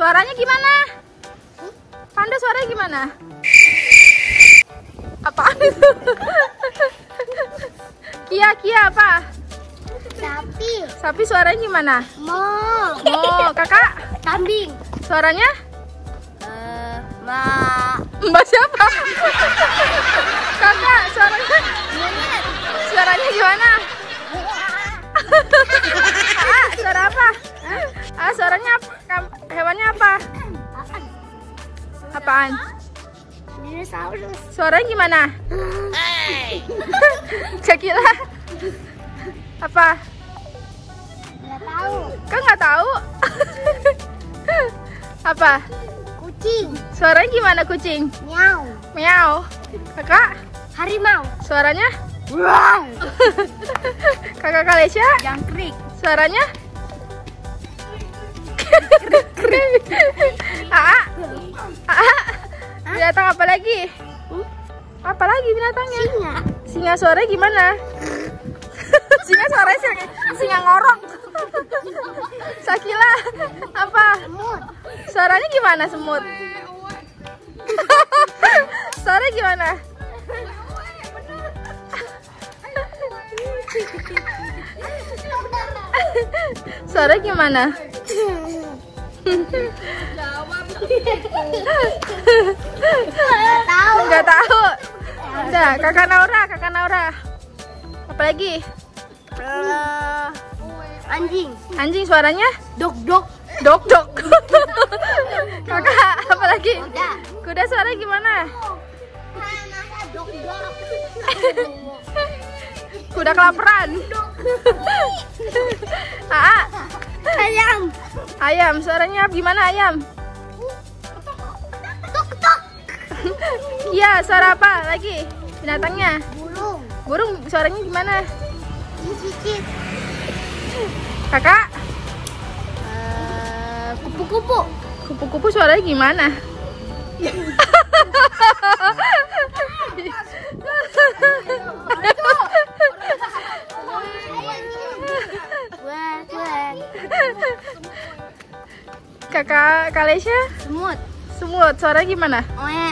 Suaranya gimana? Panda suaranya gimana? Apaan itu? Kia apa? Sapi. Sapi suaranya gimana? Mo. Kakak? Kambing. Suaranya? Mbak. Mbak siapa? Kakak suaranya? Suaranya gimana? Suara apa? Suaranya hewannya apa? Apaan? Dinosaurus. Suaranya gimana? Cakila. Apa? Nggak tahu. Kan nggak tahu. Apa? Kucing. Suaranya gimana kucing? Miau. Miau. Kakak? Harimau. Suaranya? Wow. Kakak Kalesya? Jangkrik. Suaranya? Binatang apa lagi? Apa lagi binatangnya? Singa suaranya gimana? Singa suaranya singa ngorok. Sakila apa? Semut. Suaranya gimana semut? Suaranya gimana? Suaranya gimana? Nggak tahu. Udah, kakak Naura. Apa lagi? Anjing. Anjing suaranya? Dok. Dok. Kakak, apa lagi? Kuda suaranya gimana? Kuda kelaparan. Ayam suaranya gimana ayam? Tok. Iya, suara apa lagi? Binatangnya? Burung. Burung suaranya gimana? Cicit. Kakak? Kupu-kupu. Kupu-kupu suaranya gimana? Kakak Kalesya? Semut. Semut suaranya gimana? Oe.